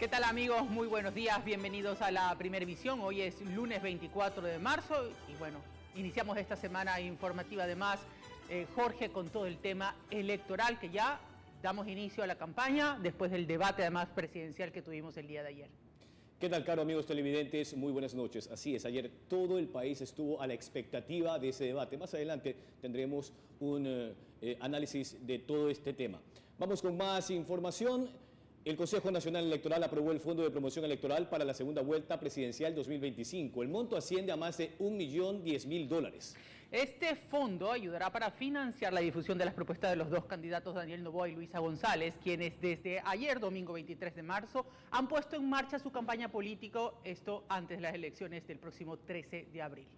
¿Qué tal amigos? Muy buenos días, bienvenidos a la Primera Visión. Hoy es lunes 24 de marzo y bueno, iniciamos esta semana informativa además, Jorge, con todo el tema electoral que ya damos inicio a la campaña después del debate además presidencial que tuvimos el día de ayer. ¿Qué tal, caro amigos televidentes? Muy buenas noches. Así es, ayer todo el país estuvo a la expectativa de ese debate. Más adelante tendremos un análisis de todo este tema. Vamos con más información. El Consejo Nacional Electoral aprobó el Fondo de Promoción Electoral para la segunda vuelta presidencial 2025. El monto asciende a más de $1.010.000. Este fondo ayudará para financiar la difusión de las propuestas de los dos candidatos Daniel Noboa y Luisa González, quienes desde ayer, domingo 23 de marzo, han puesto en marcha su campaña política, esto antes de las elecciones del próximo 13 de abril.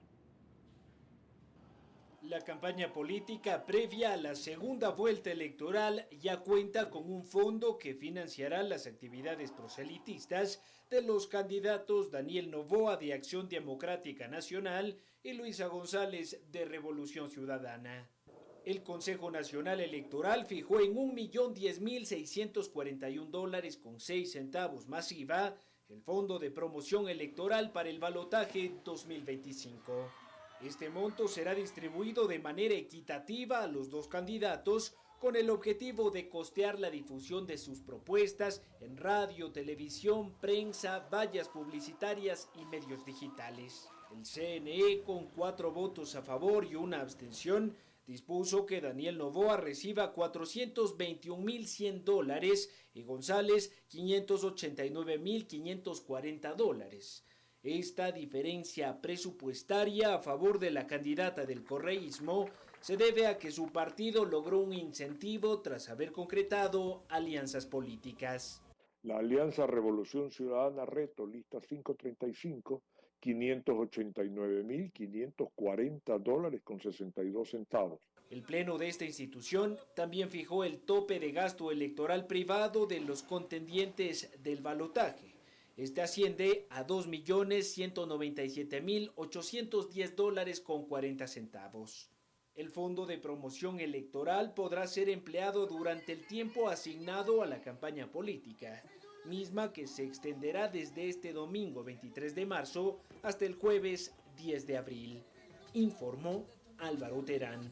La campaña política previa a la segunda vuelta electoral ya cuenta con un fondo que financiará las actividades proselitistas de los candidatos Daniel Noboa de Acción Democrática Nacional y Luisa González de Revolución Ciudadana. El Consejo Nacional Electoral fijó en $1.10.641.06 masiva el Fondo de Promoción Electoral para el balotaje 2025. Este monto será distribuido de manera equitativa a los dos candidatos con el objetivo de costear la difusión de sus propuestas en radio, televisión, prensa, vallas publicitarias y medios digitales. El CNE, con 4 votos a favor y una abstención, dispuso que Daniel Noboa reciba $421.100 y González $589.540. Esta diferencia presupuestaria a favor de la candidata del correísmo se debe a que su partido logró un incentivo tras haber concretado alianzas políticas. La Alianza Revolución Ciudadana Reto, lista 535, $589.540.62. El pleno de esta institución también fijó el tope de gasto electoral privado de los contendientes del balotaje. Este asciende a $2.197.810.40. El Fondo de Promoción Electoral podrá ser empleado durante el tiempo asignado a la campaña política, misma que se extenderá desde este domingo 23 de marzo hasta el jueves 10 de abril, informó Álvaro Terán.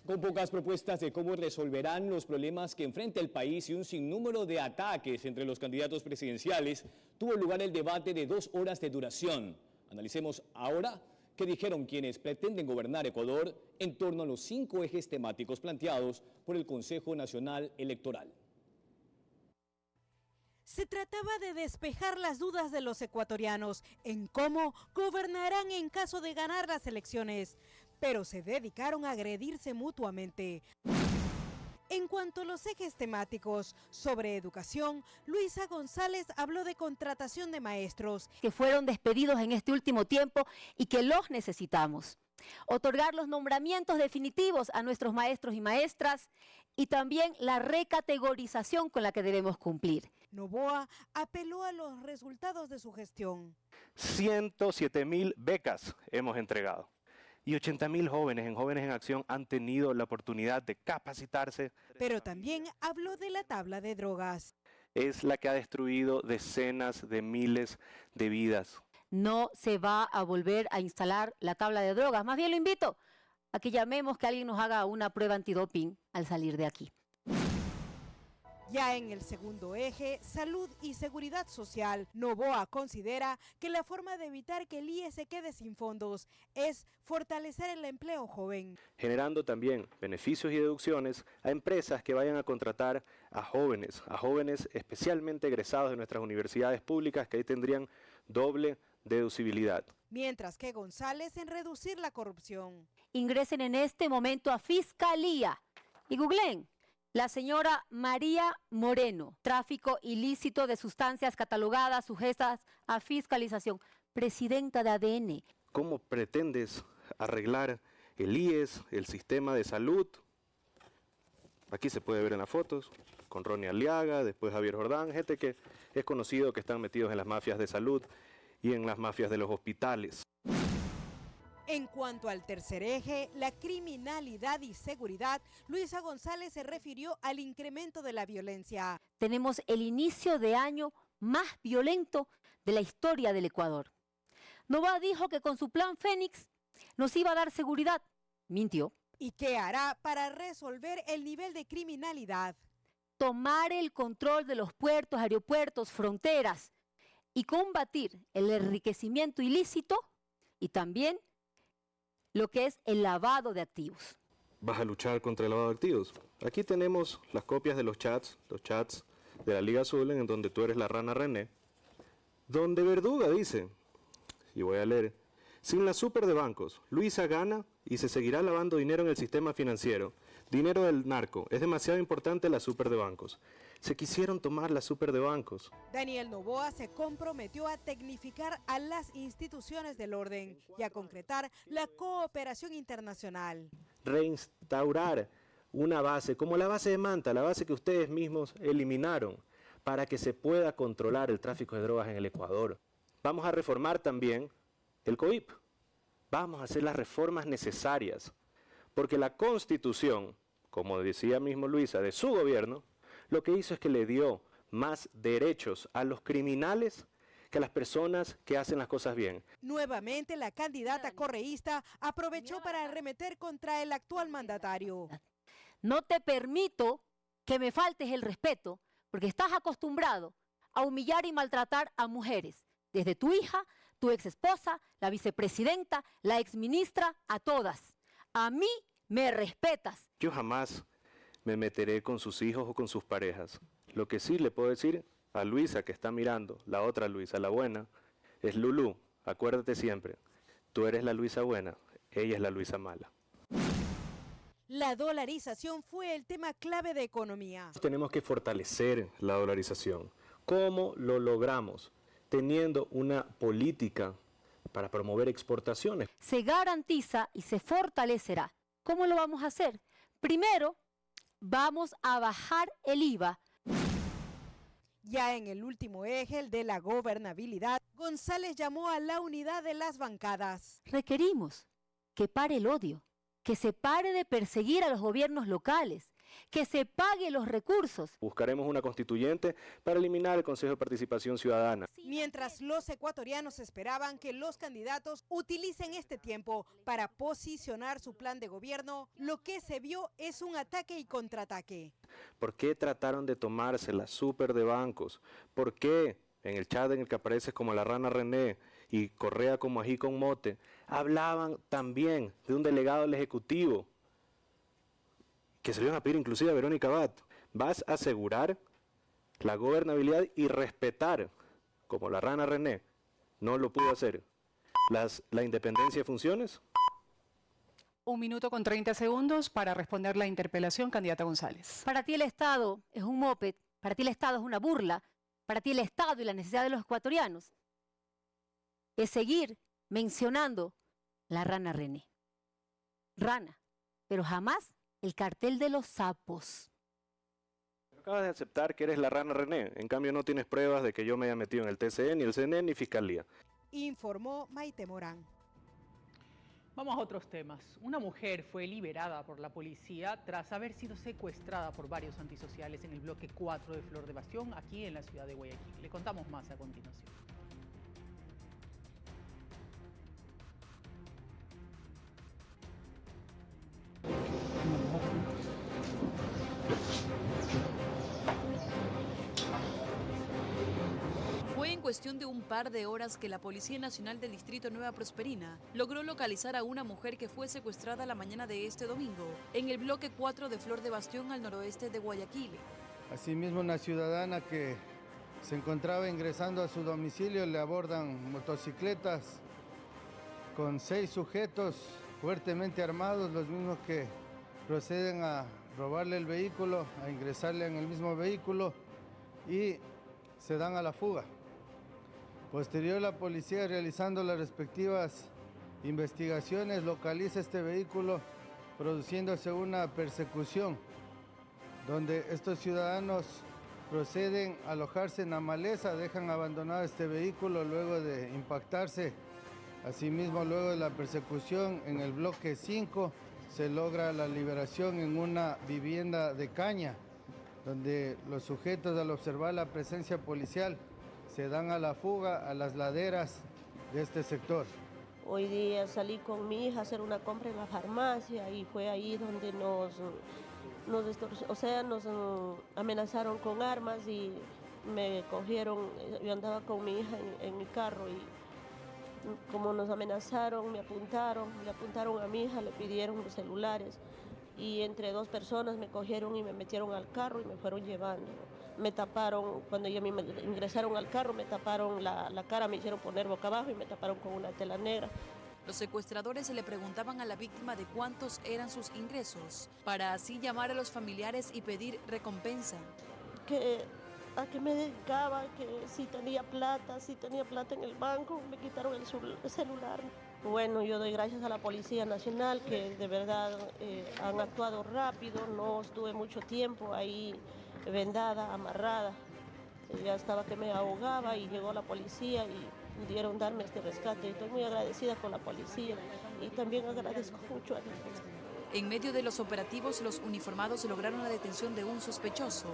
Con pocas propuestas de cómo resolverán los problemas que enfrenta el país y un sinnúmero de ataques entre los candidatos presidenciales, tuvo lugar el debate de 2 horas de duración. Analicemos ahora qué dijeron quienes pretenden gobernar Ecuador en torno a los 5 ejes temáticos planteados por el Consejo Nacional Electoral. Se trataba de despejar las dudas de los ecuatorianos en cómo gobernarán en caso de ganar las elecciones, pero se dedicaron a agredirse mutuamente. En cuanto a los ejes temáticos sobre educación, Luisa González habló de contratación de maestros que fueron despedidos en este último tiempo y que los necesitamos. Otorgar los nombramientos definitivos a nuestros maestros y maestras y también la recategorización con la que debemos cumplir. Noboa apeló a los resultados de su gestión. 107.000 becas hemos entregado y 80.000 jóvenes en Acción han tenido la oportunidad de capacitarse. Pero también habló de la tabla de drogas. Es la que ha destruido decenas de miles de vidas. No se va a volver a instalar la tabla de drogas. Más bien lo invito a que llamemos, que alguien nos haga una prueba antidoping al salir de aquí. Ya en el segundo eje, salud y seguridad social, Noboa considera que la forma de evitar que el IE se quede sin fondos es fortalecer el empleo joven. Generando también beneficios y deducciones a empresas que vayan a contratar a jóvenes especialmente egresados de nuestras universidades públicas, que ahí tendrían doble deducibilidad. Mientras que González en reducir la corrupción. Ingresen en este momento a Fiscalía y googleen la señora María Moreno, tráfico ilícito de sustancias catalogadas sujetas a fiscalización, presidenta de ADN. ¿Cómo pretendes arreglar el IES, el sistema de salud? Aquí se puede ver en las fotos, con Ronnie Aliaga, después Javier Jordán, gente que es conocido que están metidos en las mafias de salud y en las mafias de los hospitales. En cuanto al tercer eje, la criminalidad y seguridad, Luisa González se refirió al incremento de la violencia. Tenemos el inicio de año más violento de la historia del Ecuador. Noboa dijo que con su plan Fénix nos iba a dar seguridad. Mintió. ¿Y qué hará para resolver el nivel de criminalidad? Tomar el control de los puertos, aeropuertos, fronteras y combatir el enriquecimiento ilícito y también lo que es el lavado de activos. ¿Vas a luchar contra el lavado de activos? Aquí tenemos las copias de los chats de la Liga Azul, en donde tú eres la rana René, donde Verduga dice, y voy a leer: sin la super de bancos, Luisa gana y se seguirá lavando dinero en el sistema financiero. Dinero del narco. Es demasiado importante la super de bancos. Se quisieron tomar la super de bancos. Daniel Noboa se comprometió a tecnificar a las instituciones del orden y a concretar la cooperación internacional. Reinstaurar una base, como la base de Manta, la base que ustedes mismos eliminaron, para que se pueda controlar el tráfico de drogas en el Ecuador. Vamos a reformar también el COIP. Vamos a hacer las reformas necesarias, porque la Constitución, como decía mismo Luisa, de su gobierno, lo que hizo es que le dio más derechos a los criminales que a las personas que hacen las cosas bien. Nuevamente, la candidata correísta aprovechó para arremeter contra el actual mandatario. No te permito que me faltes el respeto, porque estás acostumbrado a humillar y maltratar a mujeres, desde tu hija, tu exesposa, la vicepresidenta, la exministra, a todas. A mí me respetas. Yo jamás me meteré con sus hijos o con sus parejas. Lo que sí le puedo decir a Luisa, que está mirando, la otra Luisa, la buena, es: Lulú, acuérdate siempre, tú eres la Luisa buena, ella es la Luisa mala. La dolarización fue el tema clave de economía. Tenemos que fortalecer la dolarización. ¿Cómo lo logramos? Teniendo una política para promover exportaciones. Se garantiza y se fortalecerá. ¿Cómo lo vamos a hacer? Primero, vamos a bajar el IVA. Ya en el último eje, el de la gobernabilidad, González llamó a la unidad de las bancadas. Requerimos que pare el odio, que se pare de perseguir a los gobiernos locales, que se pague los recursos. Buscaremos una constituyente para eliminar el Consejo de Participación Ciudadana. Mientras los ecuatorianos esperaban que los candidatos utilicen este tiempo para posicionar su plan de gobierno, lo que se vio es un ataque y contraataque. ¿Por qué trataron de tomarse la super de bancos? ¿Por qué en el chat en el que apareces como la rana René y Correa como ají con mote, hablaban también de un delegado del Ejecutivo que se le iban a pedir inclusive a Verónica Abad? Vas a asegurar la gobernabilidad y respetar, como la rana René no lo pudo hacer, la independencia de funciones. 1 minuto con 30 segundos para responder la interpelación, candidata González. Para ti el Estado es un moped, para ti el Estado es una burla, para ti el Estado y la necesidad de los ecuatorianos es seguir mencionando la rana René. Rana, pero jamás el cartel de los sapos. Acabas de aceptar que eres la rana René, en cambio no tienes pruebas de que yo me haya metido en el TCE, ni el CNE, ni Fiscalía. Informó Maite Morán. Vamos a otros temas. Una mujer fue liberada por la policía tras haber sido secuestrada por varios antisociales en el bloque 4 de Flor de Bastión, aquí en la ciudad de Guayaquil. Le contamos más a continuación. Fue en cuestión de un par de horas que la Policía Nacional del Distrito Nueva Prosperina logró localizar a una mujer que fue secuestrada la mañana de este domingo en el bloque 4 de Flor de Bastión, al noroeste de Guayaquil. Asimismo, una ciudadana que se encontraba ingresando a su domicilio le abordan motocicletas con 6 sujetos fuertemente armados, los mismos que proceden a robarle el vehículo, a ingresarle en el mismo vehículo y se dan a la fuga. Posterior, la policía, realizando las respectivas investigaciones, localiza este vehículo, produciéndose una persecución, donde estos ciudadanos proceden a alojarse en la maleza, dejan abandonado este vehículo luego de impactarse Asimismo, luego de la persecución en el bloque 5, se logra la liberación en una vivienda de caña, donde los sujetos, al observar la presencia policial, se dan a la fuga a las laderas de este sector. Hoy día salí con mi hija a hacer una compra en la farmacia y fue ahí donde nos amenazaron con armas y me cogieron. Yo andaba con mi hija en mi carro y como nos amenazaron, me apuntaron a mi hija, le pidieron los celulares y entre dos personas me cogieron y me metieron al carro y me fueron llevando. Me taparon, cuando ellos me ingresaron al carro, me taparon la cara, me hicieron poner boca abajo y me taparon con una tela negra. Los secuestradores le preguntaban a la víctima de cuántos eran sus ingresos, para así llamar a los familiares y pedir recompensa. ¿A qué me dedicaba? Que si tenía plata en el banco, me quitaron el celular. Bueno, yo doy gracias a la Policía Nacional que de verdad han actuado rápido, no estuve mucho tiempo ahí vendada, amarrada. Ya estaba que me ahogaba y llegó la policía y pudieron darme este rescate. Estoy muy agradecida con la policía y también agradezco mucho a Dios. En medio de los operativos, los uniformados lograron la detención de un sospechoso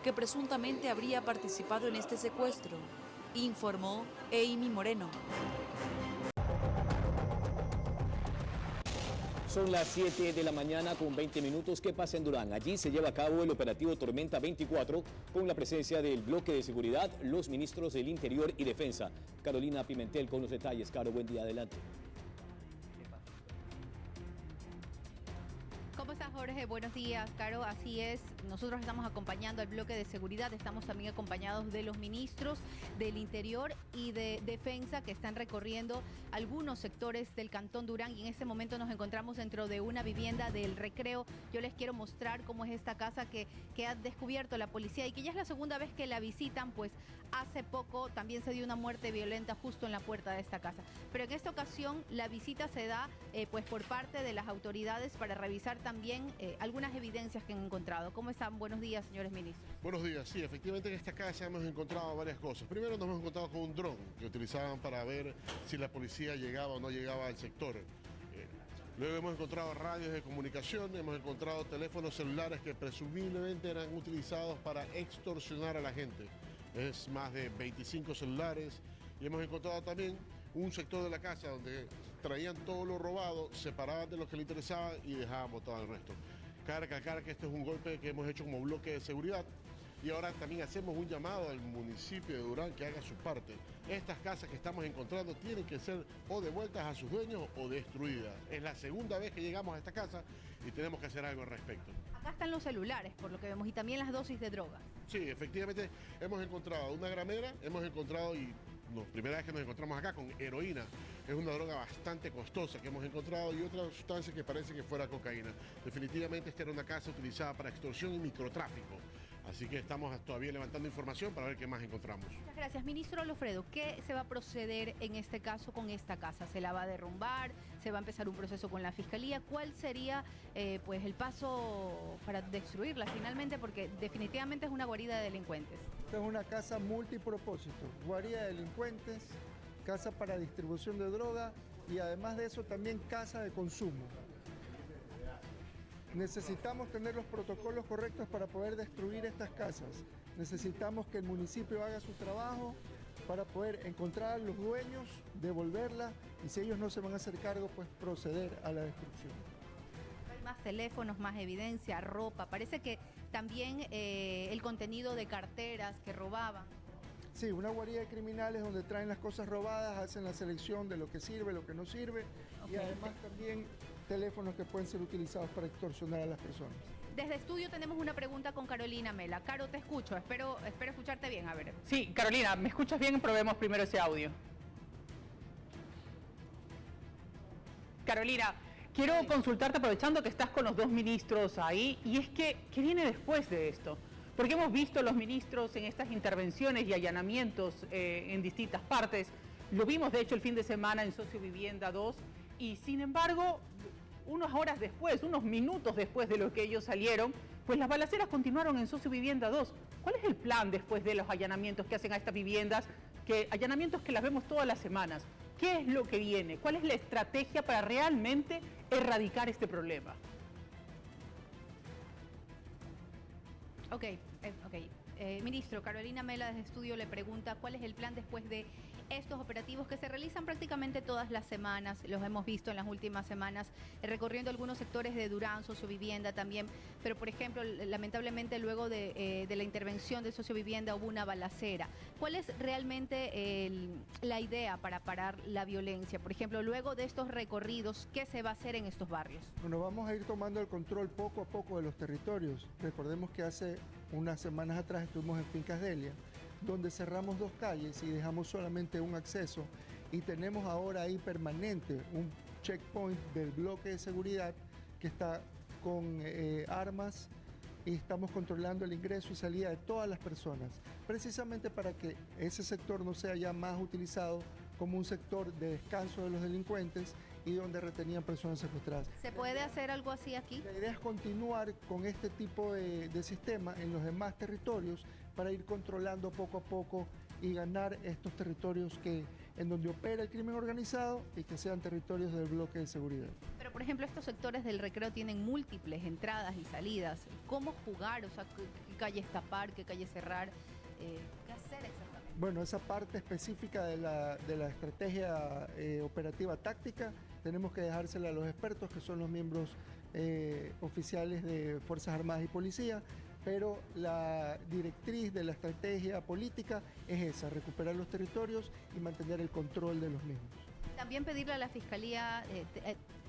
que presuntamente habría participado en este secuestro, informó Amy Moreno. Son las 7 de la mañana con 20 minutos. ¿Qué pasa en Durán? Allí se lleva a cabo el operativo Tormenta 24 con la presencia del bloque de seguridad, los ministros del Interior y Defensa. Carolina Pimentel con los detalles. Caro, buen día, adelante. ¿Cómo estás, Jorge? Buenos días, Caro. Así es, nosotros estamos acompañando al bloque de seguridad, estamos también acompañados de los ministros del Interior y de Defensa que están recorriendo algunos sectores del Cantón Durán y en este momento nos encontramos dentro de una vivienda del Recreo. Yo les quiero mostrar cómo es esta casa que ha descubierto la policía y que ya es la segunda vez que la visitan, pues hace poco también se dio una muerte violenta justo en la puerta de esta casa. Pero en esta ocasión la visita se da pues por parte de las autoridades para revisar también algunas evidencias que han encontrado. ¿Cómo están? Buenos días, señores ministros. Buenos días. Sí, efectivamente en esta casa hemos encontrado varias cosas. Primero nos hemos encontrado con un dron que utilizaban para ver si la policía llegaba o no llegaba al sector. Luego hemos encontrado radios de comunicación, hemos encontrado teléfonos celulares que presumiblemente eran utilizados para extorsionar a la gente. Es más de 25 celulares y hemos encontrado también un sector de la casa donde traían todo lo robado, separaban de lo que le interesaba y dejaban botado el resto. Cabe recalcar que este es un golpe que hemos hecho como bloque de seguridad y ahora también hacemos un llamado al municipio de Durán que haga su parte. Estas casas que estamos encontrando tienen que ser o devueltas a sus dueños o destruidas. Es la segunda vez que llegamos a esta casa y tenemos que hacer algo al respecto. Acá están los celulares, por lo que vemos, y también las dosis de droga. Sí, efectivamente hemos encontrado una gramera, hemos encontrado primera vez que nos encontramos acá con heroína. Es una droga bastante costosa que hemos encontrado y otra sustancia que parece que fuera cocaína. Definitivamente esta era una casa utilizada para extorsión y microtráfico. Así que estamos todavía levantando información para ver qué más encontramos. Muchas gracias. Ministro Lofredo, ¿qué se va a proceder en este caso con esta casa? ¿Se la va a derrumbar? ¿Se va a empezar un proceso con la Fiscalía? ¿Cuál sería pues el paso para destruirla finalmente? Porque definitivamente es una guarida de delincuentes. Esta es una casa multipropósito, guarida de delincuentes, casa para distribución de droga y además de eso también casa de consumo. Necesitamos tener los protocolos correctos para poder destruir estas casas. Necesitamos que el municipio haga su trabajo para poder encontrar a los dueños, devolverla y si ellos no se van a hacer cargo, pues proceder a la destrucción. Hay más teléfonos, más evidencia, ropa. Parece que también el contenido de carteras que robaban. Sí, una guarida de criminales donde traen las cosas robadas, hacen la selección de lo que sirve, lo que no sirve y además también teléfonos que pueden ser utilizados para extorsionar a las personas. Desde estudio tenemos una pregunta con Carolina Mela. Caro, te escucho, espero escucharte bien, a ver. Sí, Carolina, ¿me escuchas bien? Probemos primero ese audio. Carolina, quiero consultarte aprovechando que estás con los dos ministros ahí, y es que, ¿qué viene después de esto? Porque hemos visto los ministros en estas intervenciones y allanamientos en distintas partes. Lo vimos, de hecho, el fin de semana en Sociovivienda 2, y sin embargo, unas horas después, unos minutos después de lo que ellos salieron, pues las balaceras continuaron en Sociovivienda 2. ¿Cuál es el plan después de los allanamientos que hacen a estas viviendas? Allanamientos que las vemos todas las semanas. ¿Qué es lo que viene? ¿Cuál es la estrategia para realmente erradicar este problema? Ministro, Carolina Mela desde Estudio le pregunta cuál es el plan después de estos operativos que se realizan prácticamente todas las semanas, los hemos visto en las últimas semanas, recorriendo algunos sectores de Durán, Sociovivienda también, pero por ejemplo, lamentablemente luego de la intervención de Sociovivienda hubo una balacera. ¿Cuál es realmente la idea para parar la violencia? Por ejemplo, luego de estos recorridos, ¿qué se va a hacer en estos barrios? Bueno, vamos a ir tomando el control poco a poco de los territorios. Recordemos que hace unas semanas atrás estuvimos en Fincas Delia, donde cerramos 2 calles y dejamos solamente un acceso, y tenemos ahora ahí permanente un checkpoint del bloque de seguridad que está con armas, y estamos controlando el ingreso y salida de todas las personas, precisamente para que ese sector no sea ya más utilizado como un sector de descanso de los delincuentes y donde retenían personas secuestradas. ¿Se puede hacer algo así aquí? La idea es continuar con este tipo de sistema en los demás territorios para ir controlando poco a poco y ganar estos territorios en donde opera el crimen organizado y que sean territorios del bloque de seguridad. Pero por ejemplo, estos sectores del Recreo tienen múltiples entradas y salidas. ¿Cómo jugar? O sea, ¿qué calles tapar, qué calles cerrar? ¿Qué hacer exactamente? Bueno, esa parte específica de la estrategia operativa táctica tenemos que dejársela a los expertos, que son los miembros oficiales de Fuerzas Armadas y Policía, pero la directriz de la estrategia política es esa: recuperar los territorios y mantener el control de los mismos. También pedirle a la Fiscalía...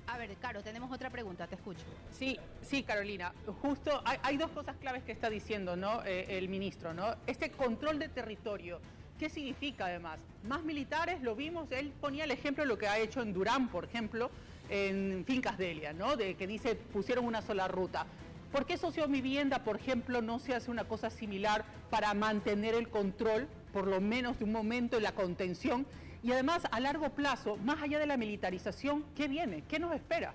a ver, Caro, tenemos otra pregunta, te escucho. Sí, Carolina, justo hay 2 cosas claves que está diciendo, ¿no? El ministro, ¿no? Este control de territorio, ¿qué significa además? Más militares, lo vimos, él ponía el ejemplo de lo que ha hecho en Durán, por ejemplo, en Fincas Delia, ¿no? De que dice, pusieron una sola ruta. ¿Por qué Sociovivienda, por ejemplo, no se hace una cosa similar para mantener el control, por lo menos de un momento, en la contención? Y además, a largo plazo, más allá de la militarización, ¿qué viene? ¿Qué nos espera?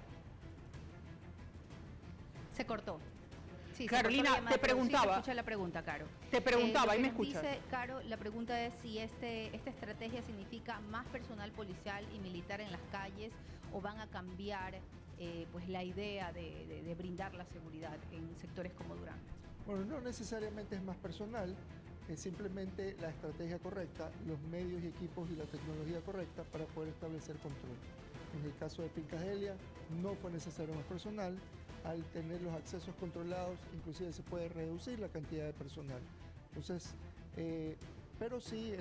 Se cortó. Sí, Carolina, te preguntaba. Sí, escucha la pregunta, Caro. Te preguntaba, ahí me escuchas. Dice, Caro, la pregunta es si esta estrategia significa más personal policial y militar en las calles, o van a cambiar pues la idea de brindar la seguridad en sectores como Durán. Bueno, no necesariamente es más personal, es simplemente la estrategia correcta, los medios y equipos y la tecnología correcta para poder establecer control. En el caso de Fincas Delia no fue necesario más personal. Al tener los accesos controlados, inclusive se puede reducir la cantidad de personal. Entonces, pero sí,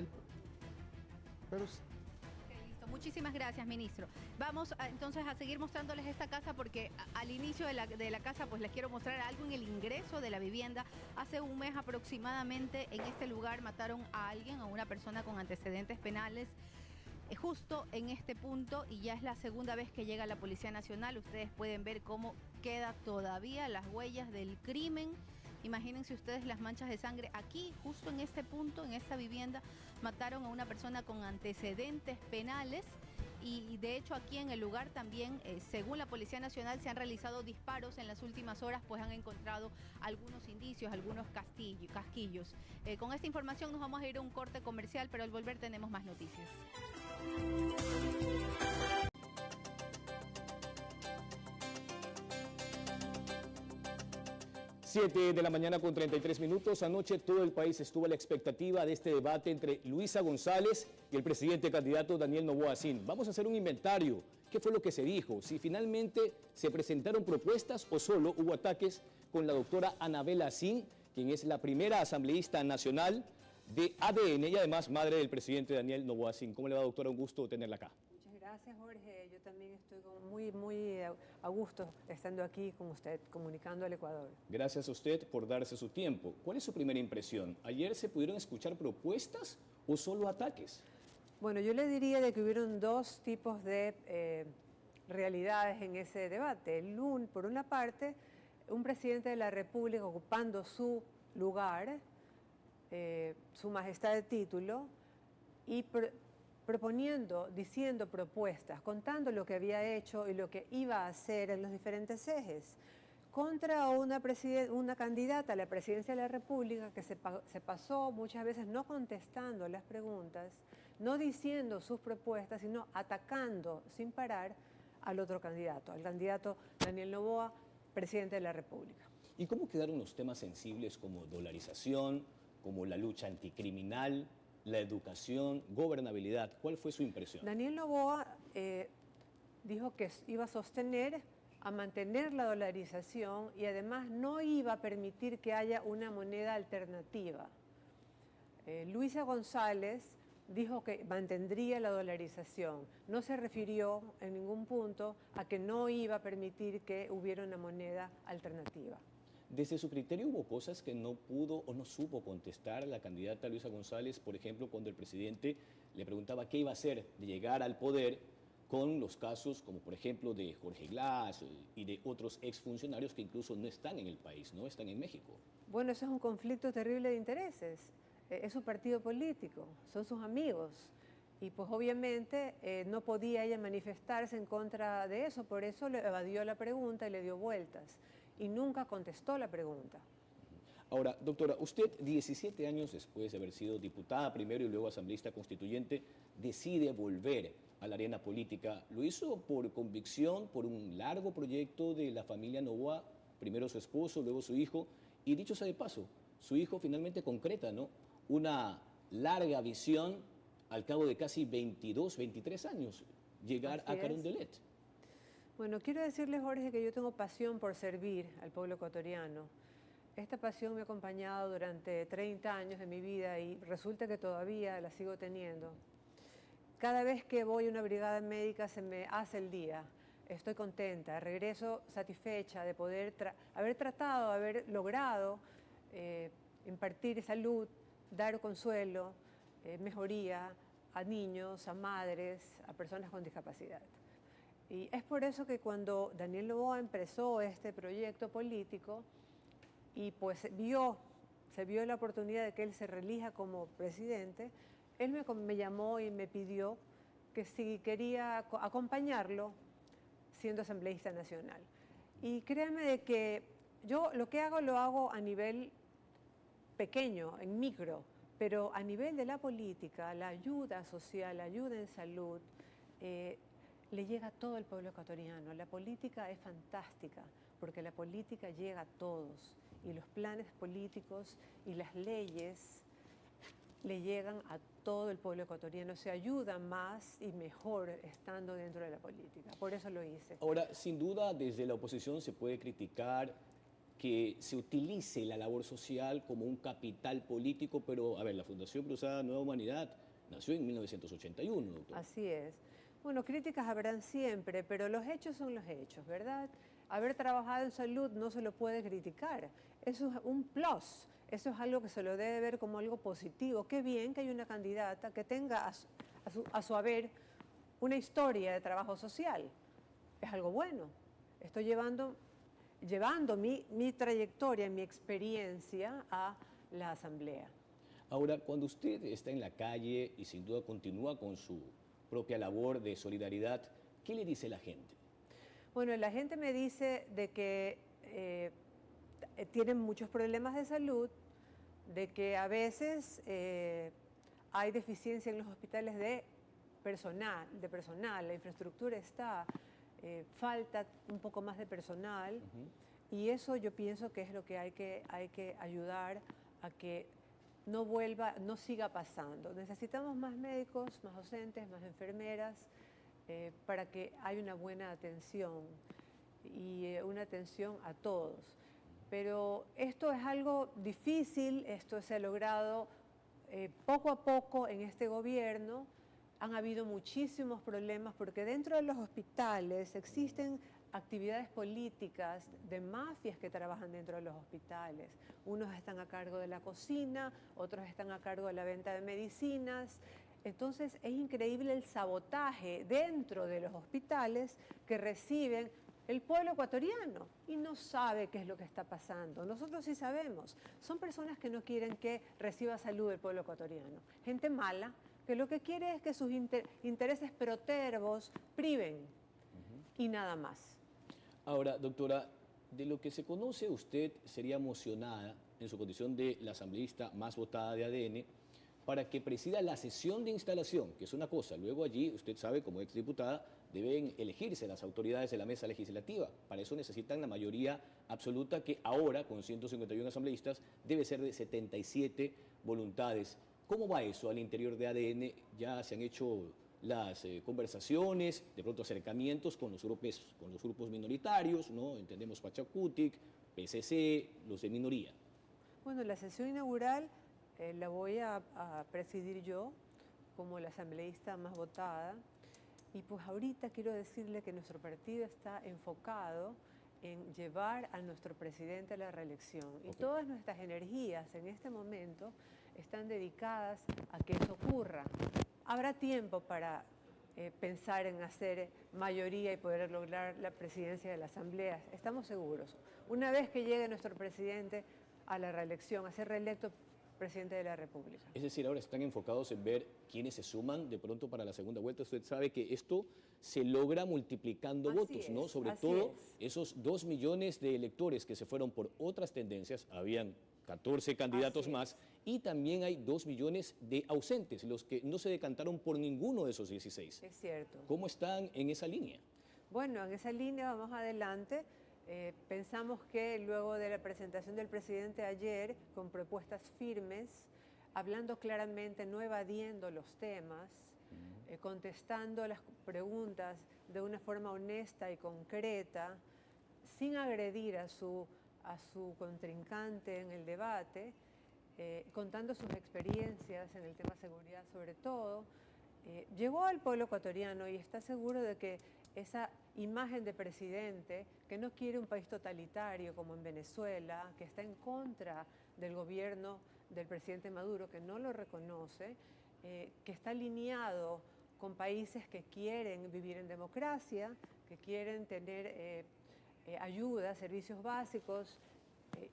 Muchísimas gracias, ministro. Vamos entonces a seguir mostrándoles esta casa, porque al inicio de la casa pues les quiero mostrar algo en el ingreso de la vivienda. Hace un mes aproximadamente en este lugar mataron a alguien, a una persona con antecedentes penales, justo en este punto, y ya es la segunda vez que llega la Policía Nacional. Ustedes pueden ver cómo queda todavía las huellas del crimen. Imagínense ustedes las manchas de sangre. Aquí, justo en este punto, en esta vivienda, mataron a una persona con antecedentes penales, y de hecho aquí en el lugar también, según la Policía Nacional, se han realizado disparos en las últimas horas, pues han encontrado algunos indicios, algunos casquillos. Con esta información nos vamos a ir a un corte comercial, pero al volver tenemos más noticias. 7 de la mañana con 33 minutos. Anoche todo el país estuvo a la expectativa de este debate entre Luisa González y el presidente candidato Daniel Noboa Sin. Vamos a hacer un inventario. ¿Qué fue lo que se dijo? Si finalmente se presentaron propuestas o solo hubo ataques con la doctora Anabela Sin, quien es la primera asambleísta nacional de ADN y además madre del presidente Daniel Noboa Sin. ¿Cómo le va, doctora? Un gusto tenerla acá. Gracias, Jorge. Yo también estoy muy a gusto estando aquí con usted, comunicando al Ecuador. Gracias a usted por darse su tiempo. ¿Cuál es su primera impresión? ¿Ayer se pudieron escuchar propuestas o solo ataques? Bueno, yo le diría de que hubieron 2 tipos de realidades en ese debate. Por una parte, un presidente de la República ocupando su lugar, su majestad de título, y proponiendo, diciendo propuestas, contando lo que había hecho y lo que iba a hacer en los diferentes ejes, contra una candidata a la presidencia de la República que se pasó muchas veces no contestando las preguntas, no diciendo sus propuestas, sino atacando sin parar al otro candidato, al candidato Daniel Noboa, presidente de la República. ¿Y cómo quedaron los temas sensibles como dolarización, como la lucha anticriminal, la educación, gobernabilidad? ¿Cuál fue su impresión? Daniel Noboa dijo que iba a sostener, a mantener la dolarización y además no iba a permitir que haya una moneda alternativa. Luisa González dijo que mantendría la dolarización. No se refirió en ningún punto a que no iba a permitir que hubiera una moneda alternativa. Desde su criterio, ¿hubo cosas que no pudo o no supo contestar la candidata Luisa González? Por ejemplo, cuando el presidente le preguntaba qué iba a hacer de llegar al poder con los casos como, por ejemplo, de Jorge Glass y de otros exfuncionarios que incluso no están en el país, no están en México. Bueno, eso es un conflicto terrible de intereses. Es su partido político, son sus amigos. Y pues obviamente no podía ella manifestarse en contra de eso, por eso le evadió la pregunta y le dio vueltas. Y nunca contestó la pregunta. Ahora, doctora, usted 17 años después de haber sido diputada primero y luego asambleísta constituyente, decide volver a la arena política. ¿Lo hizo por convicción, por un largo proyecto de la familia Noboa, primero su esposo, luego su hijo? Y dicho sea de paso, su hijo finalmente concreta, ¿no?, una larga visión al cabo de casi 22, 23 años, llegar a Carondelet. Bueno, quiero decirle, Jorge, que yo tengo pasión por servir al pueblo ecuatoriano. Esta pasión me ha acompañado durante 30 años de mi vida y resulta que todavía la sigo teniendo. Cada vez que voy a una brigada médica se me hace el día. Estoy contenta, regreso satisfecha de poder haber logrado impartir salud, dar consuelo, mejoría a niños, a madres, a personas con discapacidad. Y es por eso que cuando Daniel Noboa empezó este proyecto político y pues se vio la oportunidad de que él se reelija como presidente, él me llamó y me pidió que si quería acompañarlo siendo asambleísta nacional. Y créanme de que yo lo que hago lo hago a nivel pequeño, en micro, pero a nivel de la política, la ayuda social, la ayuda en salud, le llega a todo el pueblo ecuatoriano. La política es fantástica porque la política llega a todos y los planes políticos y las leyes le llegan a todo el pueblo ecuatoriano. Se ayuda más y mejor estando dentro de la política. Por eso lo hice. Ahora, sin duda, desde la oposición se puede criticar que se utilice la labor social como un capital político, pero, a ver, la Fundación Cruzada Nueva Humanidad nació en 1981, doctor. Así es. Bueno, críticas habrán siempre, pero los hechos son los hechos, ¿verdad? Haber trabajado en salud no se lo puede criticar. Eso es un plus. Eso es algo que se lo debe ver como algo positivo. Qué bien que hay una candidata que tenga a su haber una historia de trabajo social. Es algo bueno. Estoy llevando mi trayectoria, mi experiencia a la Asamblea. Ahora, cuando usted está en la calle y sin duda continúa con su propia labor de solidaridad, ¿qué le dice la gente? Bueno, la gente me dice de que tienen muchos problemas de salud, de que a veces hay deficiencia en los hospitales de personal, la infraestructura está, falta un poco más de personal, y eso yo pienso que es lo que hay que ayudar a que no siga pasando. Necesitamos más médicos, más docentes, más enfermeras, para que haya una buena atención y una atención a todos. Pero esto es algo difícil, esto se ha logrado poco a poco en este gobierno. Han habido muchísimos problemas porque dentro de los hospitales existen actividades políticas de mafias que trabajan dentro de los hospitales. Unos están a cargo de la cocina, otros están a cargo de la venta de medicinas. Entonces es increíble el sabotaje dentro de los hospitales que reciben el pueblo ecuatoriano y no sabe qué es lo que está pasando. Nosotros sí sabemos. Son personas que no quieren que reciba salud el pueblo ecuatoriano. Gente mala que lo que quiere es que sus intereses protervos priven y nada más. Ahora, doctora, de lo que se conoce, usted sería mocionada en su condición de la asambleísta más votada de ADN para que presida la sesión de instalación, que es una cosa. Luego allí, usted sabe, como exdiputada, deben elegirse las autoridades de la mesa legislativa. Para eso necesitan la mayoría absoluta, que ahora, con 151 asambleístas, debe ser de 77 voluntades. ¿Cómo va eso al interior de ADN? ¿Ya se han hecho las conversaciones, de pronto acercamientos con los grupos minoritarios, ¿no? Entendemos Pachacutic, PCC, los de minoría? Bueno, la sesión inaugural la voy a presidir yo como la asambleísta más votada. Y pues ahorita quiero decirle que nuestro partido está enfocado en llevar a nuestro presidente a la reelección. Y todas nuestras energías en este momento están dedicadas a que eso ocurra. Habrá tiempo para pensar en hacer mayoría y poder lograr la presidencia de la Asamblea. Estamos seguros. Una vez que llegue nuestro presidente a la reelección, a ser reelecto presidente de la República. Es decir, ahora están enfocados en ver quiénes se suman de pronto para la segunda vuelta. Usted sabe que esto se logra multiplicando votos, ¿no? Sobre todo esos 2 millones de electores que se fueron por otras tendencias, habían 14 candidatos más, y también hay 2 millones de ausentes, los que no se decantaron por ninguno de esos 16. Es cierto. ¿Cómo están en esa línea? Bueno, en esa línea vamos adelante. Pensamos que luego de la presentación del presidente ayer, con propuestas firmes, hablando claramente, no evadiendo los temas, contestando las preguntas de una forma honesta y concreta, sin agredir a su contrincante en el debate, contando sus experiencias en el tema seguridad sobre todo, llegó al pueblo ecuatoriano y está seguro de que esa imagen de presidente que no quiere un país totalitario como en Venezuela, que está en contra del gobierno del presidente Maduro, que no lo reconoce, que está alineado con países que quieren vivir en democracia, que quieren tener ayuda, servicios básicos,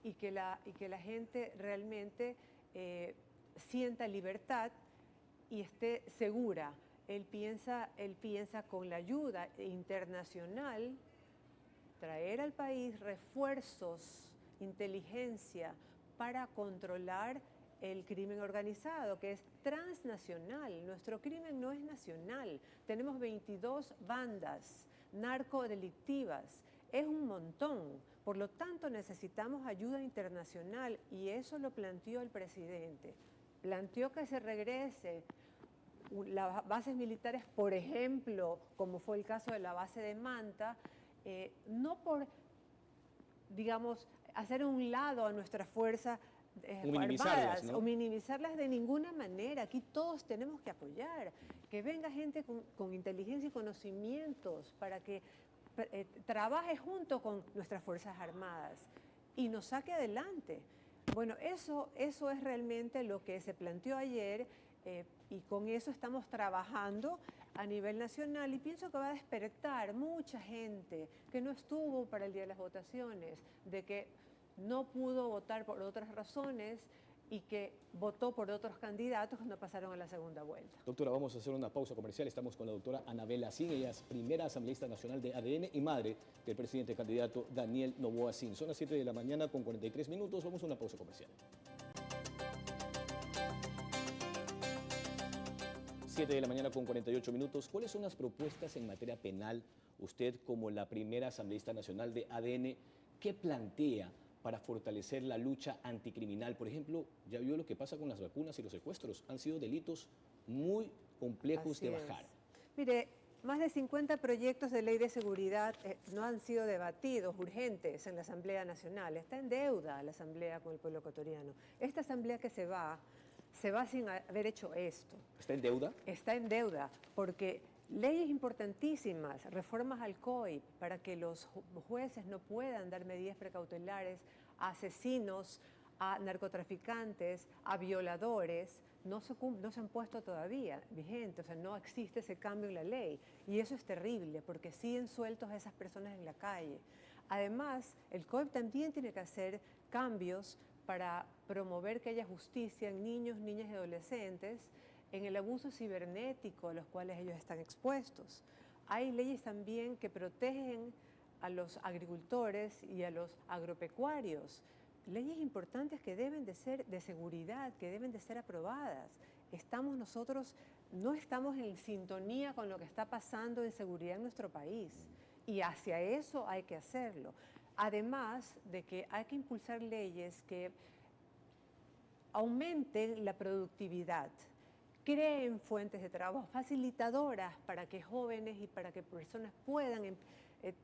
y que la gente realmente sienta libertad y esté segura. Él piensa con la ayuda internacional traer al país refuerzos, inteligencia para controlar el crimen organizado, que es transnacional. Nuestro crimen no es nacional. Tenemos 22 bandas narcodelictivas. Es un montón. Por lo tanto, necesitamos ayuda internacional y eso lo planteó el presidente. Planteó que se regrese las bases militares, por ejemplo, como fue el caso de la base de Manta, no por, digamos, hacer a un lado a nuestras fuerzas armadas, ¿no? O minimizarlas de ninguna manera. Aquí todos tenemos que apoyar, que venga gente con inteligencia y conocimientos para que trabaje junto con nuestras Fuerzas Armadas y nos saque adelante. Bueno, eso es realmente lo que se planteó ayer. Y con eso estamos trabajando a nivel nacional y pienso que va a despertar mucha gente que no estuvo para el día de las votaciones, de que no pudo votar por otras razones y que votó por otros candidatos que no pasaron a la segunda vuelta. Doctora, vamos a hacer una pausa comercial. Estamos con la doctora Anabela Sin, ella es primera asambleísta nacional de ADN y madre del presidente candidato Daniel Noboa Sin. Son las 7 de la mañana con 43 minutos. Vamos a una pausa comercial. 7 de la mañana con 48 minutos. ¿Cuáles son las propuestas en materia penal? Usted, como la primera asambleísta nacional de ADN, ¿qué plantea para fortalecer la lucha anticriminal? Por ejemplo, ya vio lo que pasa con las vacunas y los secuestros. Han sido delitos muy complejos de bajar. Mire, más de 50 proyectos de ley de seguridad no han sido debatidos, urgentes, en la Asamblea Nacional. Está en deuda la Asamblea con el pueblo ecuatoriano. Esta Asamblea que se va sin haber hecho esto. ¿Está en deuda? Está en deuda porque leyes importantísimas, reformas al COIP para que los jueces no puedan dar medidas precautelares a asesinos, a narcotraficantes, a violadores, no se han puesto todavía vigentes, o sea, no existe ese cambio en la ley. Y eso es terrible porque siguen sueltos a esas personas en la calle. Además, el COIP también tiene que hacer cambios para promover que haya justicia en niños, niñas y adolescentes, en el abuso cibernético a los cuales ellos están expuestos. Hay leyes también que protegen a los agricultores y a los agropecuarios. Leyes importantes que deben de ser de seguridad, que deben de ser aprobadas. no estamos en sintonía con lo que está pasando en seguridad en nuestro país. Y hacia eso hay que hacerlo. Además de que hay que impulsar leyes que aumenten la productividad, creen fuentes de trabajo facilitadoras para que jóvenes y para que personas puedan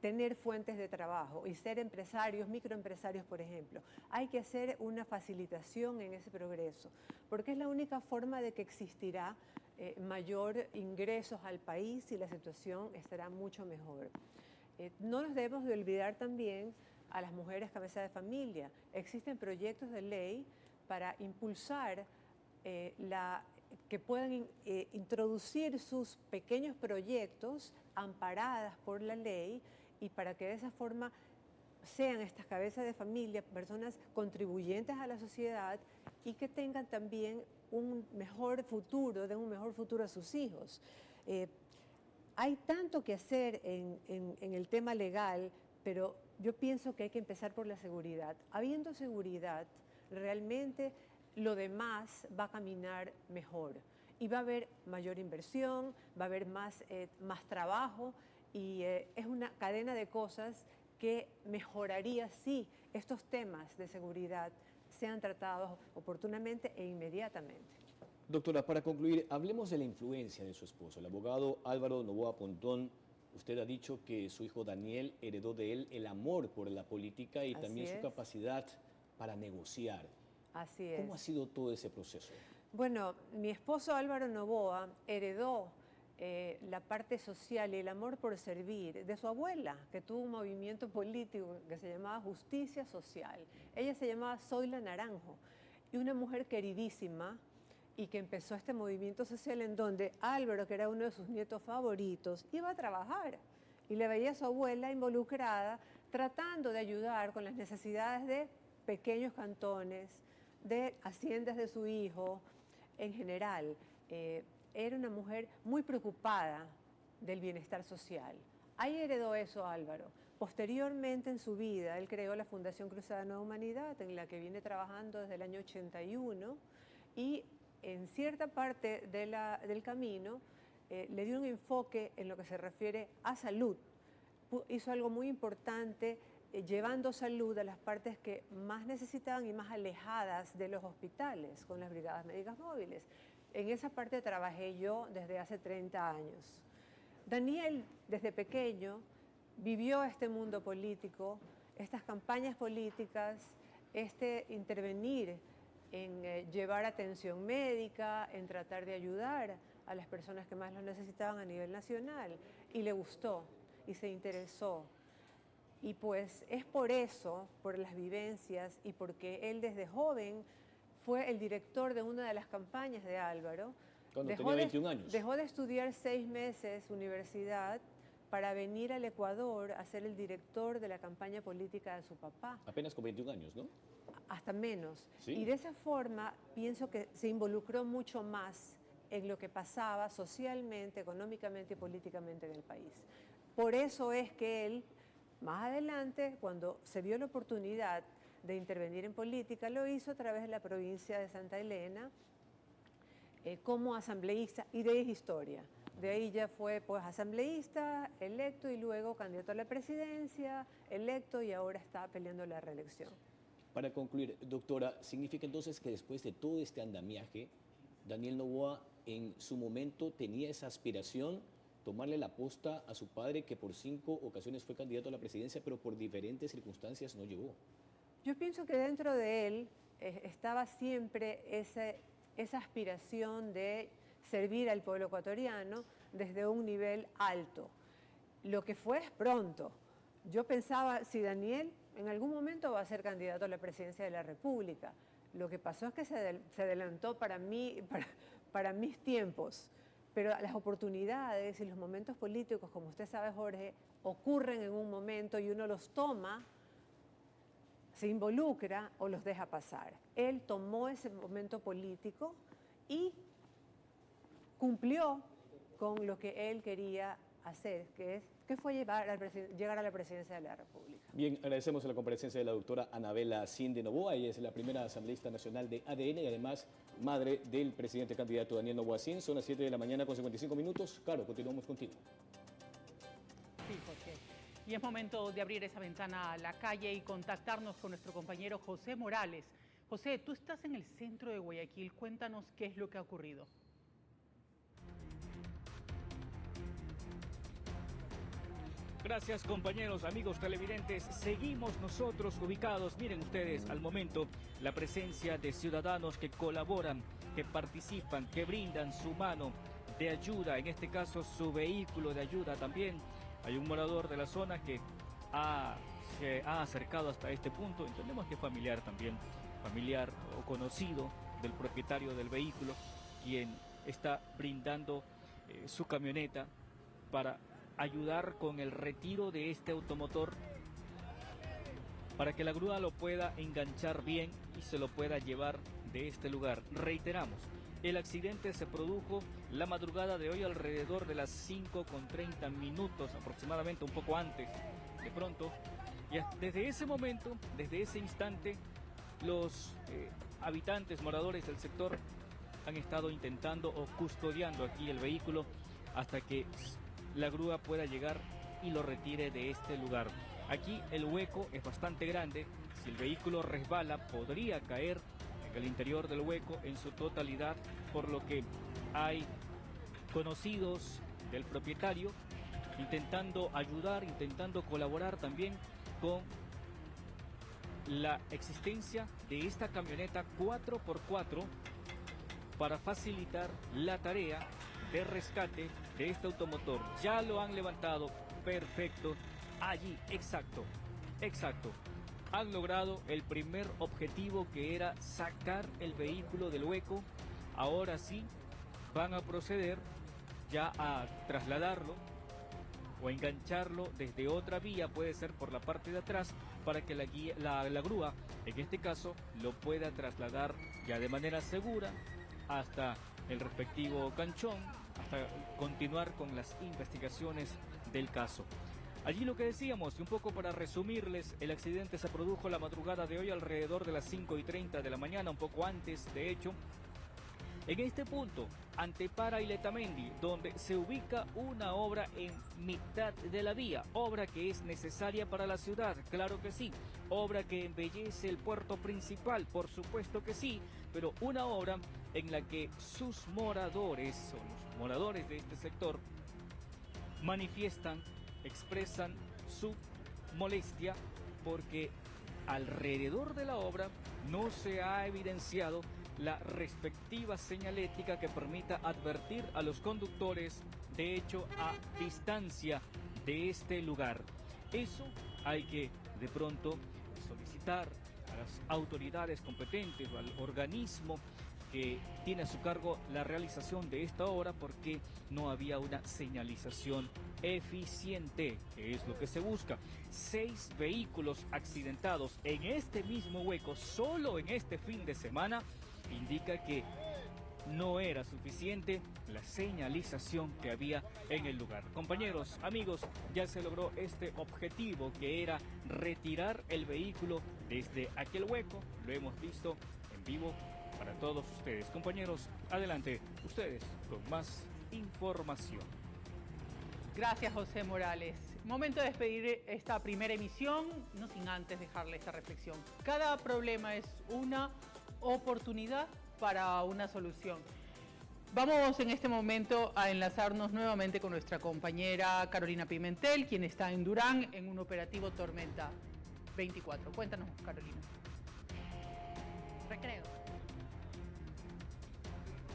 tener fuentes de trabajo y ser empresarios, microempresarios, por ejemplo. Hay que hacer una facilitación en ese progreso, porque es la única forma de que existirá mayor ingresos al país y la situación estará mucho mejor. No nos debemos de olvidar también a las mujeres cabeza de familia. Existen proyectos de ley para impulsar que puedan introducir sus pequeños proyectos amparadas por la ley y para que de esa forma sean estas cabezas de familia personas contribuyentes a la sociedad y que tengan también un mejor futuro, den un mejor futuro a sus hijos. Hay tanto que hacer en el tema legal, pero yo pienso que hay que empezar por la seguridad. Habiendo seguridad, realmente lo demás va a caminar mejor y va a haber mayor inversión, va a haber más trabajo y es una cadena de cosas que mejoraría si estos temas de seguridad sean tratados oportunamente e inmediatamente. Doctora, para concluir, hablemos de la influencia de su esposo, el abogado Álvaro Noboa Pontón. Usted ha dicho que su hijo Daniel heredó de él el amor por la política y también su capacidad para negociar. Así es. ¿Cómo ha sido todo ese proceso? Bueno, mi esposo Álvaro Noboa heredó la parte social y el amor por servir de su abuela, que tuvo un movimiento político que se llamaba Justicia Social. Ella se llamaba Zoila Naranjo, y una mujer queridísima, y que empezó este movimiento social en donde Álvaro, que era uno de sus nietos favoritos, iba a trabajar y le veía a su abuela involucrada tratando de ayudar con las necesidades de pequeños cantones, de haciendas de su hijo, en general. Era una mujer muy preocupada del bienestar social. Ahí heredó eso Álvaro. Posteriormente en su vida, él creó la Fundación Cruzada Nueva Humanidad, en la que viene trabajando desde el año 81, y en cierta parte del camino le dio un enfoque en lo que se refiere a salud. Hizo algo muy importante llevando salud a las partes que más necesitaban y más alejadas de los hospitales, con las brigadas médicas móviles. En esa parte trabajé yo desde hace 30 años. Daniel, desde pequeño, vivió este mundo político, estas campañas políticas, intervenir en llevar atención médica, en tratar de ayudar a las personas que más lo necesitaban a nivel nacional. Y le gustó y se interesó. Y pues es por eso, por las vivencias y porque él desde joven fue el director de una de las campañas de Álvaro. Cuando tenía 21 años. Dejó de estudiar 6 meses universidad para venir al Ecuador a ser el director de la campaña política de su papá. Apenas con 21 años, ¿no? Hasta menos. Sí. Y de esa forma pienso que se involucró mucho más en lo que pasaba socialmente, económicamente y políticamente en el país. Por eso es que él, más adelante, cuando se vio la oportunidad de intervenir en política, lo hizo a través de la provincia de Santa Elena como asambleísta, y de ahí es historia. De ahí ya fue pues asambleísta, electo y luego candidato a la presidencia, electo y ahora está peleando la reelección. Para concluir, doctora, ¿significa entonces que después de todo este andamiaje, Daniel Noboa en su momento tenía esa aspiración, tomarle la posta a su padre, que por 5 ocasiones fue candidato a la presidencia, pero por diferentes circunstancias no llegó? Yo pienso que dentro de él estaba siempre esa aspiración de servir al pueblo ecuatoriano desde un nivel alto. Lo que fue es pronto. Yo pensaba, si Daniel en algún momento va a ser candidato a la presidencia de la República. Lo que pasó es que se adelantó para mis tiempos. Pero las oportunidades y los momentos políticos, como usted sabe, Jorge, ocurren en un momento y uno los toma, se involucra o los deja pasar. Él tomó ese momento político y cumplió con lo que él quería hacer, que fue llegar a la presidencia de la República. Bien, agradecemos la comparecencia de la doctora Anabela Cinde Novoa. Ella es la primera asambleísta nacional de ADN y además madre del presidente candidato Daniel Noboa Sin. Son las 7 de la mañana con 55 minutos. Caro, continuamos contigo. Sí, Jorge. Y es momento de abrir esa ventana a la calle y contactarnos con nuestro compañero José Morales. José, tú estás en el centro de Guayaquil. Cuéntanos qué es lo que ha ocurrido. Gracias, compañeros, amigos televidentes. Seguimos nosotros ubicados, miren ustedes, al momento, la presencia de ciudadanos que colaboran, que participan, que brindan su mano de ayuda, en este caso su vehículo de ayuda también. Hay un morador de la zona que se ha acercado hasta este punto, entendemos que familiar también, familiar o conocido del propietario del vehículo, quien está brindando su camioneta para ayudar con el retiro de este automotor para que la grúa lo pueda enganchar bien y se lo pueda llevar de este lugar. Reiteramos, el accidente se produjo la madrugada de hoy alrededor de las 5:30 aproximadamente, un poco antes. De pronto, ya desde ese momento, desde ese instante, los habitantes, moradores del sector han estado intentando o custodiando aquí el vehículo hasta que la grúa pueda llegar y lo retire de este lugar. Aquí el hueco es bastante grande. Si el vehículo resbala, podría caer en el interior del hueco en su totalidad, por lo que hay conocidos del propietario intentando ayudar, intentando colaborar también con la existencia de esta camioneta 4x4 para facilitar la tarea de rescate de este automotor. Ya lo han levantado, perfecto, allí, exacto. Han logrado el primer objetivo, que era sacar el vehículo del hueco. Ahora sí van a proceder ya a trasladarlo o a engancharlo desde otra vía, puede ser por la parte de atrás, para que la grúa, en este caso, lo pueda trasladar ya de manera segura hasta el respectivo canchón, hasta continuar con las investigaciones del caso. Allí lo que decíamos, un poco para resumirles, el accidente se produjo la madrugada de hoy alrededor de las 5:30 de la mañana, un poco antes de hecho, en este punto, ante Para y Letamendi, donde se ubica una obra en mitad de la vía, obra que es necesaria para la ciudad, claro que sí, obra que embellece el puerto principal, por supuesto que sí, pero una obra en la que sus moradores, o los moradores de este sector, manifiestan, expresan su molestia porque alrededor de la obra no se ha evidenciado la respectiva señalética que permita advertir a los conductores, de hecho, a distancia de este lugar. Eso hay que, de pronto, solicitar a las autoridades competentes o al organismo que tiene a su cargo la realización de esta obra, porque no había una señalización eficiente, que es lo que se busca. 6 vehículos accidentados en este mismo hueco solo en este fin de semana indica que no era suficiente la señalización que había en el lugar. Compañeros, amigos, ya se logró este objetivo, que era retirar el vehículo desde aquel hueco. Lo hemos visto en vivo para todos ustedes. Compañeros, adelante ustedes con más información. Gracias, José Morales. Momento de despedir esta primera emisión, no sin antes dejarle esta reflexión. Cada problema es una oportunidad para una solución. Vamos en este momento a enlazarnos nuevamente con nuestra compañera Carolina Pimentel, quien está en Durán en un operativo Tormenta 24. Cuéntanos, Carolina. Recreo.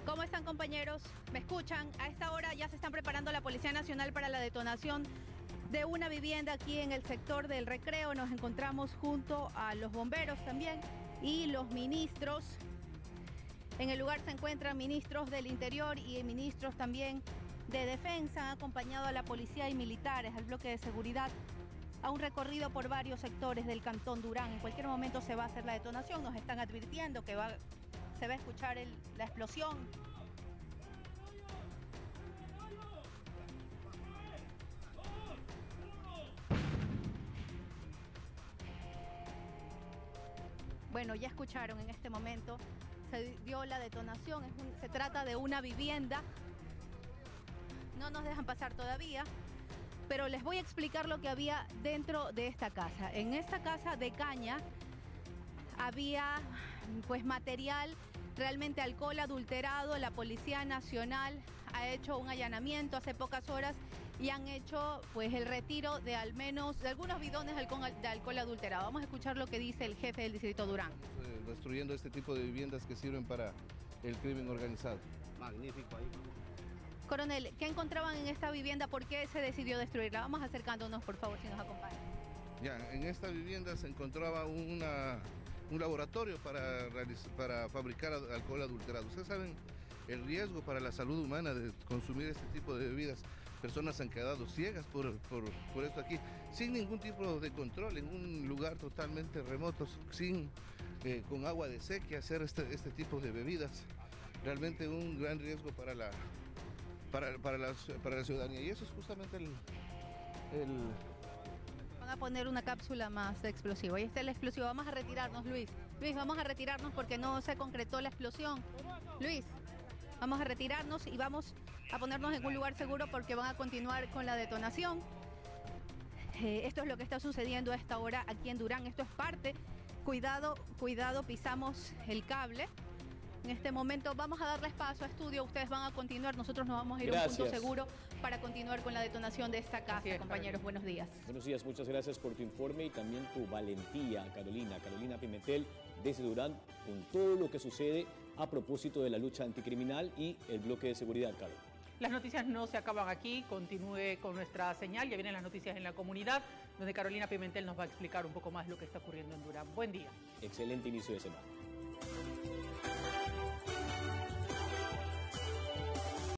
¿Cómo están, compañeros? ¿Me escuchan? A esta hora ya se están preparando la Policía Nacional para la detonación de una vivienda aquí en el sector del Recreo. Nos encontramos junto a los bomberos también y los ministros. En el lugar se encuentran ministros del Interior y ministros también de Defensa. Han acompañado a la policía y militares al bloque de seguridad a un recorrido por varios sectores del cantón Durán. En cualquier momento se va a hacer la detonación. Nos están advirtiendo que se va a escuchar la explosión. Bueno, ya escucharon en este momento, se dio la detonación, se trata de una vivienda. No nos dejan pasar todavía, pero les voy a explicar lo que había dentro de esta casa. En esta casa de caña había pues material, realmente alcohol adulterado. La Policía Nacional ha hecho un allanamiento hace pocas horas y han hecho pues el retiro de al menos de algunos bidones de alcohol adulterado. Vamos a escuchar lo que dice el jefe del distrito Durán. Destruyendo este tipo de viviendas que sirven para el crimen organizado. Magnífico ahí. Coronel, ¿qué encontraban en esta vivienda? ¿Por qué se decidió destruirla? Vamos acercándonos, por favor, si nos acompaña. Ya, en esta vivienda se encontraba un laboratorio para fabricar alcohol adulterado. Ustedes saben el riesgo para la salud humana de consumir este tipo de bebidas. Personas han quedado ciegas por esto aquí, sin ningún tipo de control, en un lugar totalmente remoto, con agua de sequía, hacer este tipo de bebidas. Realmente un gran riesgo para la ciudadanía, y eso es justamente Van a poner una cápsula más de explosivo. Ahí está el explosivo. Vamos a retirarnos, Luis. Luis, vamos a retirarnos porque no se concretó la explosión. Luis, vamos a retirarnos y vamos a ponernos en un lugar seguro porque van a continuar con la detonación. Esto es lo que está sucediendo a esta hora aquí en Durán. Esto es parte. Cuidado, cuidado, pisamos el cable. En este momento vamos a darles paso a estudio, ustedes van a continuar, nosotros nos vamos a ir a un punto seguro para continuar con la detonación de esta casa, compañeros. Buenos días. Buenos días, muchas gracias por tu informe y también tu valentía, Carolina Pimentel, desde Durán, con todo lo que sucede a propósito de la lucha anticriminal y el bloque de seguridad, Carol. Las noticias no se acaban aquí, continúe con nuestra señal, ya vienen las noticias en la comunidad, donde Carolina Pimentel nos va a explicar un poco más lo que está ocurriendo en Durán. Buen día. Excelente inicio de semana.